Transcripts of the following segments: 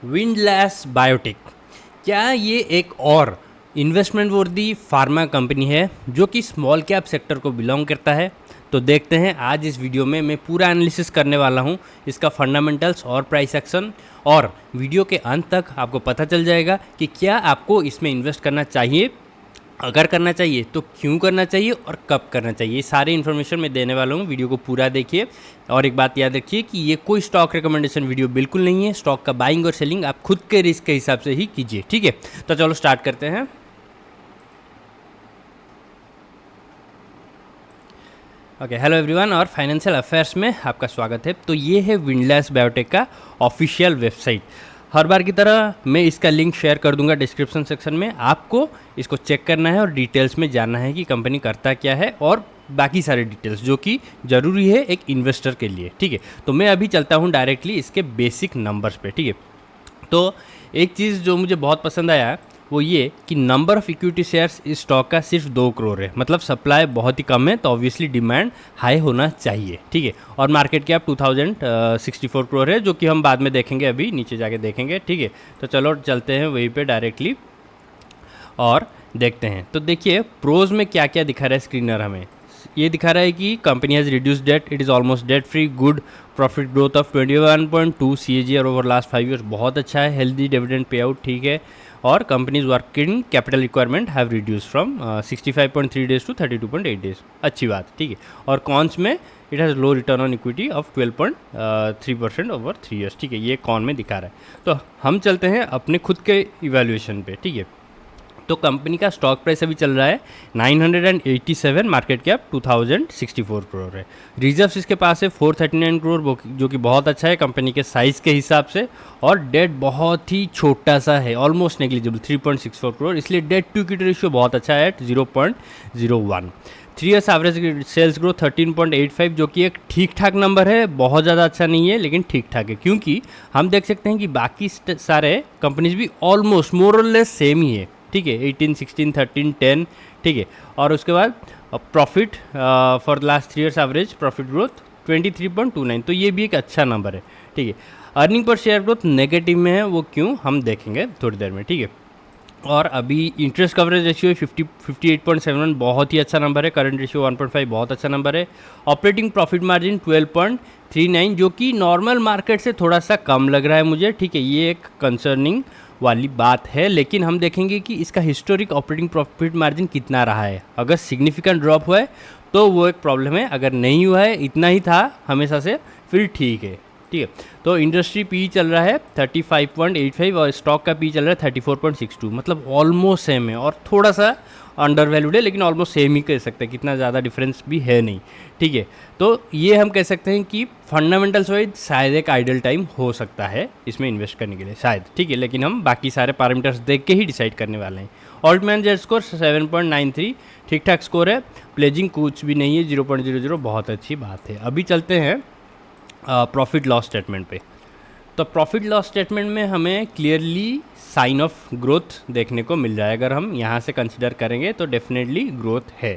विंडलैस biotech, क्या ये एक और इन्वेस्टमेंट वर्दी फार्मा कंपनी है जो कि स्मॉल कैप सेक्टर को बिलोंग करता है? तो देखते हैं आज इस वीडियो में मैं पूरा एनालिसिस करने वाला हूँ इसका फंडामेंटल्स और प्राइस एक्शन, और वीडियो के अंत तक आपको पता चल जाएगा कि क्या आपको इसमें इन्वेस्ट करना चाहिए, अगर करना चाहिए तो क्यों करना चाहिए और कब करना चाहिए। ये सारी इन्फॉर्मेशन मैं देने वाला हूँ, वीडियो को पूरा देखिए। और एक बात याद रखिए कि ये कोई स्टॉक रिकमेंडेशन वीडियो बिल्कुल नहीं है। स्टॉक का बाइंग और सेलिंग आप खुद के रिस्क के हिसाब से ही कीजिए, ठीक है। तो चलो स्टार्ट करते हैं। ओके, हेलो एवरीवन, और फाइनेंशियल अफेयर्स में आपका स्वागत है। तो ये है विंडलैस बायोटेक का ऑफिशियल वेबसाइट। हर बार की तरह मैं इसका लिंक शेयर कर दूंगा डिस्क्रिप्शन सेक्शन में। आपको इसको चेक करना है और डिटेल्स में जानना है कि कंपनी करता क्या है और बाकी सारे डिटेल्स जो कि ज़रूरी है एक इन्वेस्टर के लिए, ठीक है। तो मैं अभी चलता हूँ डायरेक्टली इसके बेसिक नंबर्स पे, ठीक है। तो एक चीज़ जो मुझे बहुत पसंद आया वो ये कि नंबर ऑफ़ इक्विटी शेयर्स इस स्टॉक का सिर्फ 2 करोड़ है। मतलब सप्लाई बहुत ही कम है, तो ऑब्वियसली डिमांड हाई होना चाहिए, ठीक है। और मार्केट कैप 2064 करोड़ है, जो कि हम बाद में देखेंगे, अभी नीचे जाके देखेंगे, ठीक है। तो चलो चलते हैं वहीं पे डायरेक्टली और देखते हैं। तो देखिए प्रोज में क्या क्या दिखा रहा है स्क्रीनर हमें। ये दिखा रहा है कि company has reduce debt, it is almost debt free, good profit growth of 21.2 CAGR over last 5 years, बहुत अच्छा है। हेल्दी डिविडेंड पे आउट, ठीक है। और companies working capital requirement have reduce from 65.3 days to 32.8 days, अच्छी बात, ठीक है। और कॉन्स में it has low return on equity of 12.3% over 3 years, ठीक है। ये कॉन में दिखा रहा है। तो हम चलते हैं अपने खुद के इवैल्यूएशन पे, ठीक है। तो कंपनी का स्टॉक प्राइस अभी चल रहा है 987, मार्केट कैप 2064 करोड़ है। रिजर्व्स इसके पास है 439 करोड़, जो कि बहुत अच्छा है कंपनी के साइज़ के हिसाब से। और डेट बहुत ही छोटा सा है, ऑलमोस्ट नेग्लिजिबल 3.64 करोड़, इसलिए डेट टू इक्विटी रेशियो बहुत अच्छा है at 0.01। 3 years average sales growth 13.85, जो कि एक ठीक ठाक नंबर है, बहुत ज़्यादा अच्छा नहीं है लेकिन ठीक ठाक है। क्योंकि हम देख सकते हैं कि बाकी सारे कंपनीज भी ऑलमोस्ट मोर और लेस सेम ही है, ठीक है। 18, 16, 13, 10, ठीक है। और उसके बाद profit for the last 3 years average profit growth 23.29, तो ये भी एक अच्छा नंबर है, ठीक है। Earning per share growth negative में है, वो क्यों हम देखेंगे थोड़ी देर में, ठीक है। और अभी इंटरेस्ट कवरेज रेशियो 58.71, बहुत ही अच्छा नंबर है। करंट रेशियो 1.5, बहुत अच्छा नंबर है। ऑपरेटिंग प्रॉफिट मार्जिन 12.39, जो कि नॉर्मल मार्केट से थोड़ा सा कम लग रहा है मुझे, ठीक है। ये एक कंसर्निंग वाली बात है, लेकिन हम देखेंगे कि इसका हिस्टोरिक ऑपरेटिंग प्रॉफिट मार्जिन कितना रहा है। अगर सिग्निफिकेंट ड्रॉप हुआ है तो वो एक प्रॉब्लम है, अगर नहीं हुआ है, इतना ही था हमेशा से, फिर ठीक है, ठीक है। तो इंडस्ट्री पी चल रहा है 35.85 और स्टॉक का पी चल रहा है 34.62, मतलब ऑलमोस्ट सेम है और थोड़ा सा अंडर वैल्यूड है, लेकिन ऑलमोस्ट सेम ही कह सकते हैं, कितना ज़्यादा डिफरेंस भी है नहीं, ठीक है। तो ये हम कह सकते हैं कि फंडामेंटल्स वाइज शायद एक आइडल टाइम हो सकता है इसमें इन्वेस्ट करने के लिए, शायद, ठीक है। लेकिन हम बाकी सारे पैरामीटर्स देख के ही डिसाइड करने वाले हैं। ऑल्ट मैनेजर स्कोर 7.93, ठीक ठाक स्कोर है। प्लेजिंग कुछ भी नहीं है, 0.00, बहुत अच्छी बात है। अभी चलते हैं प्रॉफिट लॉस स्टेटमेंट पे। तो प्रॉफिट लॉस स्टेटमेंट में हमें क्लियरली साइन ऑफ ग्रोथ देखने को मिल जाए। अगर हम यहाँ से कंसिडर करेंगे तो डेफिनेटली ग्रोथ है,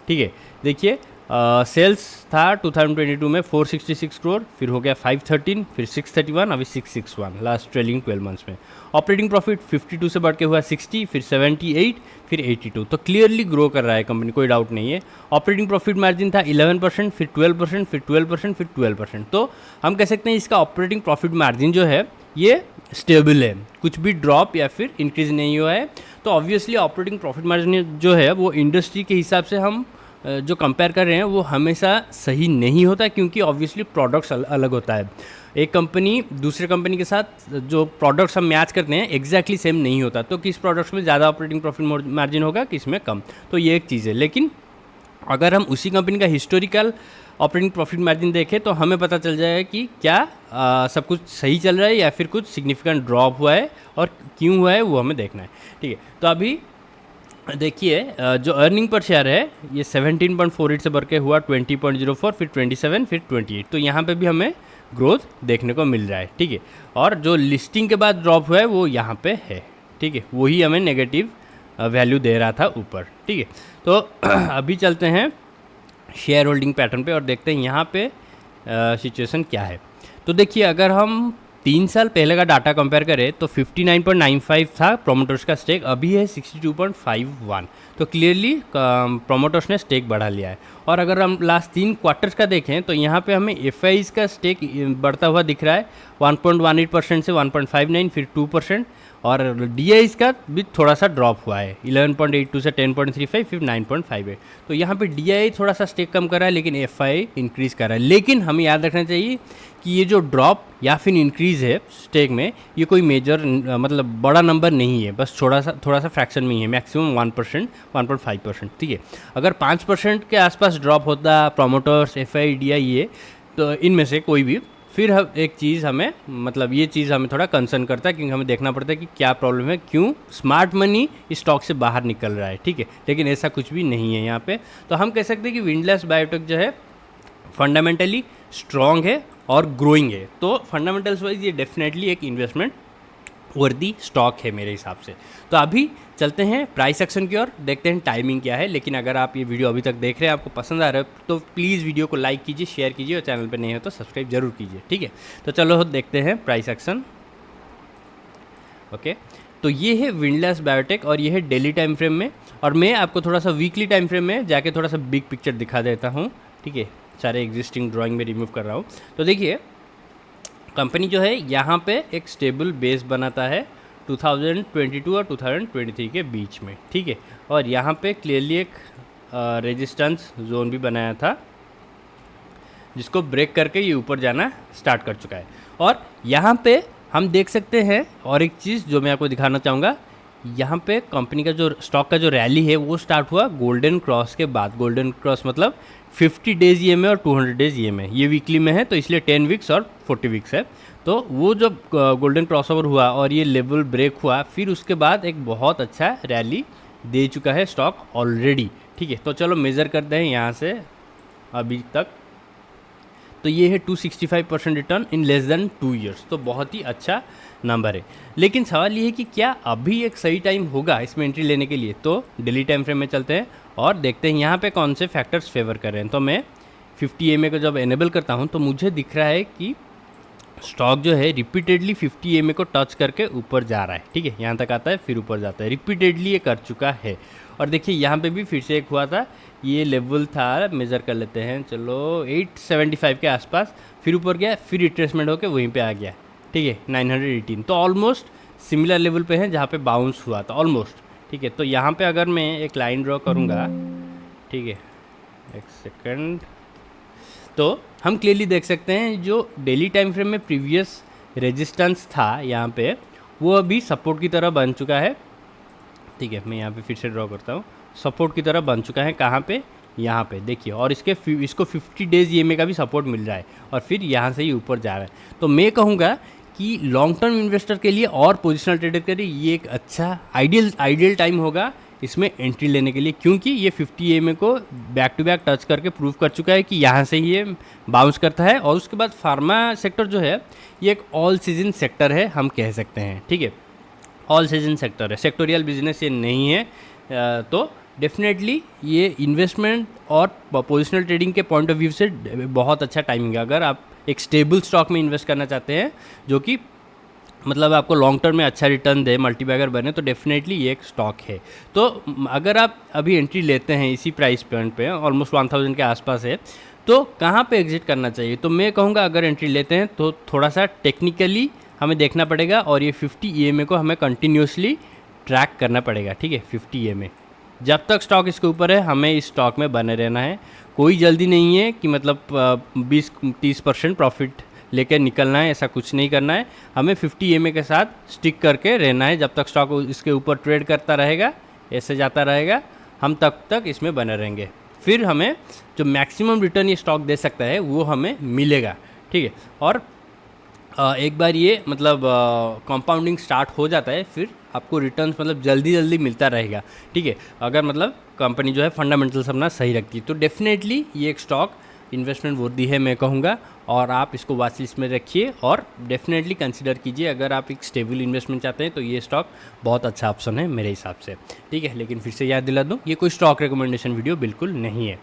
ठीक है। देखिए सेल्स था 2022 में 466 करोड़, फिर हो गया 513, फिर 631, अभी 661 लास्ट ट्रेलिंग 12 मंथ्स में। ऑपरेटिंग प्रॉफिट 52 से बढ़ के हुआ 60, फिर 78, फिर 82, तो क्लियरली ग्रो कर रहा है कंपनी, कोई डाउट नहीं है। ऑपरेटिंग प्रॉफिट मार्जिन था 11%, फिर 12%, फिर 12%, फिर 12%, तो हम कह सकते हैं इसका ऑपरेटिंग प्रॉफिट मार्जिन जो है ये स्टेबल है, कुछ भी ड्रॉप या फिर इंक्रीज नहीं हुआ है। तो ऑब्वियसली ऑपरेटिंग प्रॉफिट मार्जिन जो है वो इंडस्ट्री के हिसाब से हम जो कंपेयर कर रहे हैं वो हमेशा सही नहीं होता, क्योंकि ऑब्वियसली प्रोडक्ट्स अलग होता है। एक कंपनी दूसरे कंपनी के साथ जो प्रोडक्ट्स हम मैच करते हैं एग्जैक्टली सेम नहीं होता, तो किस प्रोडक्ट्स में ज़्यादा ऑपरेटिंग प्रॉफिट मार्जिन होगा, किस में कम, तो ये एक चीज़ है। लेकिन अगर हम उसी कंपनी का हिस्टोरिकल ऑपरेटिंग प्रॉफिट मार्जिन देखें तो हमें पता चल जाएगा कि क्या सब कुछ सही चल रहा है या फिर कुछ सिग्निफिकेंट ड्रॉप हुआ है, और क्यों हुआ है वो हमें देखना है, ठीक है। तो अभी देखिए जो अर्निंग पर शेयर है ये 17.48 से बढ़ के हुआ 20.04, फिर 27, फिर 28, तो यहाँ पे भी हमें ग्रोथ देखने को मिल रहा है, ठीक है। और जो लिस्टिंग के बाद ड्रॉप हुआ है वो यहाँ पे है, ठीक है, वही हमें नेगेटिव वैल्यू दे रहा था ऊपर, ठीक है। तो अभी चलते हैं शेयर होल्डिंग पैटर्न पे और देखते हैं यहाँ पे सिचुएशन क्या है। तो देखिए अगर हम 3 साल पहले का डाटा कंपेयर करें तो 59.95 था प्रोमोटर्स का स्टेक, अभी है 62.51। तो क्लियरली प्रोमोटर्स ने स्टेक बढ़ा लिया है। और अगर हम लास्ट 3 क्वार्टर्स का देखें तो यहाँ पे हमें एफआईज का स्टेक बढ़ता हुआ दिख रहा है 1.18% से 1.59, फिर 2%, और डीआईज का भी थोड़ा सा ड्रॉप हुआ है 11.82 से 10.35, फिर 9.58। तो यहाँ पे डीआई थोड़ा सा स्टेक कम कर रहा है लेकिन एफआई इंक्रीज़ कर रहा है। लेकिन हमें याद रखना चाहिए कि ये जो ड्रॉप या फिर इंक्रीज़ है स्टेक में, ये कोई मेजर मतलब बड़ा नंबर नहीं है, बस थोड़ा सा फ्रैक्शन में ही है, मैक्सिमम 1%, 1.5%। ठीक है, अगर 5% के आसपास ड्रॉप होता प्रोमोटर्स, एफआई, डीआई, ये तो इनमें से कोई भी, फिर एक चीज़ हमें मतलब ये चीज़ हमें थोड़ा कंसर्न करता है, क्योंकि हमें देखना पड़ता है कि क्या प्रॉब्लम है, क्यों स्मार्ट मनी इस स्टॉक से बाहर निकल रहा है। ठीक है, लेकिन ऐसा कुछ भी नहीं है यहाँ पे। तो हम कह सकते हैं कि विंडलेस बायोटेक जो है फंडामेंटली स्ट्रॉन्ग है और ग्रोइंग है। तो फंडामेंटल्स वाइज ये डेफिनेटली एक इन्वेस्टमेंट वर्दी स्टॉक है मेरे हिसाब से। तो अभी चलते हैं प्राइस एक्शन की ओर, देखते हैं टाइमिंग क्या है। लेकिन अगर आप ये वीडियो अभी तक देख रहे हैं, आपको पसंद आ रहा है, तो प्लीज़ वीडियो को लाइक कीजिए, शेयर कीजिए, और चैनल पे नहीं हो तो सब्सक्राइब जरूर कीजिए। ठीक है, तो चलो देखते हैं प्राइस एक्शन। ओके, तो ये है विंडलेस बायोटेक और ये है डेली टाइम फ्रेम में, और मैं आपको थोड़ा सा वीकली टाइम फ्रेम में जाके थोड़ा सा बिग पिक्चर दिखा देता हूँ। ठीक है, सारे एग्जिस्टिंग ड्राइंग में रिमूव कर रहा हूँ। तो देखिए, कंपनी जो है यहाँ पे एक स्टेबल बेस बनाता है 2022 और 2023 के बीच में। ठीक है, और यहाँ पे क्लियरली एक रेजिस्टेंस जोन भी बनाया था, जिसको ब्रेक करके ये ऊपर जाना स्टार्ट कर चुका है। और यहाँ पे हम देख सकते हैं, और एक चीज़ जो मैं आपको दिखाना चाहूँगा, यहाँ पे कंपनी का जो स्टॉक का जो रैली है वो स्टार्ट हुआ गोल्डन क्रॉस के बाद। गोल्डन क्रॉस मतलब 50 डेज ईएमए और 200 डेज ईएमए, ये वीकली में है तो इसलिए 10 वीक्स और 40 वीक्स है। तो वो जब गोल्डन क्रॉसओवर हुआ और ये लेवल ब्रेक हुआ, फिर उसके बाद एक बहुत अच्छा रैली दे चुका है स्टॉक ऑलरेडी। ठीक है, तो चलो मेज़र करते हैं यहाँ से अभी तक। तो ये है 265% return in less than 2 years, तो बहुत ही अच्छा नंबर है। लेकिन सवाल ये है कि क्या अभी एक सही टाइम होगा इसमें एंट्री लेने के लिए? तो डेली टाइम फ्रेम में चलते हैं और देखते हैं यहाँ पे कौन से फैक्टर्स फेवर कर रहे हैं। तो मैं 50 EMA को जब एनेबल करता हूँ तो मुझे दिख रहा है कि स्टॉक जो है रिपीटेडली 50 EMA को टच करके ऊपर जा रहा है। ठीक है, यहाँ तक आता है फिर ऊपर जाता है, रिपीटेडली ये कर चुका है। और देखिए यहाँ पे भी फिर से एक हुआ था, ये लेवल था, मेज़र कर लेते हैं, चलो 875 के आसपास, फिर ऊपर गया, फिर रिट्रेसमेंट होकर वहीं पे आ गया। ठीक है, 918, तो ऑलमोस्ट सिमिलर लेवल पे है जहाँ पे बाउंस हुआ था ऑलमोस्ट। ठीक है, तो यहाँ पे अगर मैं एक लाइन ड्रॉ करूँगा, ठीक है, एक सेकंड, तो हम क्लियरली देख सकते हैं जो डेली टाइम फ्रेम में प्रीवियस रेजिस्टेंस था यहाँ पे, वो अभी सपोर्ट की तरह बन चुका है। ठीक है, मैं यहाँ पे फिर से ड्रॉ करता हूँ, सपोर्ट की तरह बन चुका है। कहाँ पे? यहाँ पे देखिए, और इसको 50 डेज ईएमए का भी सपोर्ट मिल रहा है, और फिर यहाँ से ही ऊपर जा रहा है। तो मैं कहूँगा कि लॉन्ग टर्म इन्वेस्टर के लिए और पोजिशनल ट्रेडर के लिए ये एक अच्छा आइडियल टाइम होगा इसमें एंट्री लेने के लिए, क्योंकि ये 50 EMA को बैक टू बैक टच करके प्रूव कर चुका है कि यहाँ से ही ये बाउंस करता है। और उसके बाद फार्मा सेक्टर जो है ये एक ऑल सीजन सेक्टर है, हम कह सकते हैं। ठीक है, ऑल सीजन सेक्टर है, सेक्टोरियल बिजनेस ये नहीं है। तो डेफिनेटली ये इन्वेस्टमेंट और पोजिशनल ट्रेडिंग के पॉइंट ऑफ व्यू से बहुत अच्छा टाइमिंग है। अगर आप एक स्टेबल स्टॉक में इन्वेस्ट करना चाहते हैं जो कि मतलब आपको लॉन्ग टर्म में अच्छा रिटर्न दे, मल्टीबैगर बने, तो डेफिनेटली ये एक स्टॉक है। तो अगर आप अभी एंट्री लेते हैं इसी प्राइस पॉइंट पे, ऑलमोस्ट 1000 के आसपास है, तो कहाँ पे एग्जिट करना चाहिए? तो मैं कहूँगा अगर एंट्री लेते हैं तो थोड़ा सा टेक्निकली हमें देखना पड़ेगा, और ये 50 EMA को हमें कंटिन्यूसली ट्रैक करना पड़ेगा। ठीक है, 50 EMA जब तक स्टॉक इसके ऊपर है हमें इस स्टॉक में बने रहना है। कोई जल्दी नहीं है कि मतलब 20-30% प्रॉफिट लेकर निकलना है, ऐसा कुछ नहीं करना है। हमें 50 EMA के साथ स्टिक करके रहना है। जब तक स्टॉक इसके ऊपर ट्रेड करता रहेगा, ऐसे जाता रहेगा, हम तब तक इसमें बने रहेंगे। फिर हमें जो मैक्सिमम रिटर्न ये स्टॉक दे सकता है वो हमें मिलेगा। ठीक है, और एक बार ये मतलब कंपाउंडिंग स्टार्ट हो जाता है, फिर आपको रिटर्न्स मतलब जल्दी मिलता रहेगा। ठीक है, अगर मतलब कंपनी जो है फंडामेंटल्स अपना सही रखती है, तो डेफिनेटली ये एक स्टॉक इन्वेस्टमेंट वर्दी है मैं कहूँगा, और आप इसको वॉच लिस्ट में रखिए और डेफिनेटली कंसीडर कीजिए। अगर आप एक स्टेबल इन्वेस्टमेंट चाहते हैं तो ये स्टॉक बहुत अच्छा ऑप्शन है मेरे हिसाब से। ठीक है, लेकिन फिर से याद दिला दूँ, ये कोई स्टॉक रिकमेंडेशन वीडियो बिल्कुल नहीं है।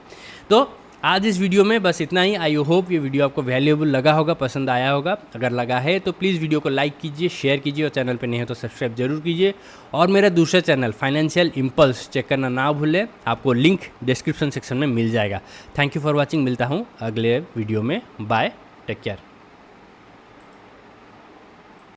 तो आज इस वीडियो में बस इतना ही। आई होप ये वीडियो आपको वैल्यूएबल लगा होगा, पसंद आया होगा। अगर लगा है तो प्लीज़ वीडियो को लाइक कीजिए, शेयर कीजिए और चैनल पे नहीं है तो सब्सक्राइब जरूर कीजिए। और मेरा दूसरा चैनल फाइनेंशियल इम्पल्स चेक करना ना भूलें, आपको लिंक डिस्क्रिप्शन सेक्शन में मिल जाएगा। Thank you for watching. मिलता हूँ अगले वीडियो में। Bye, take care.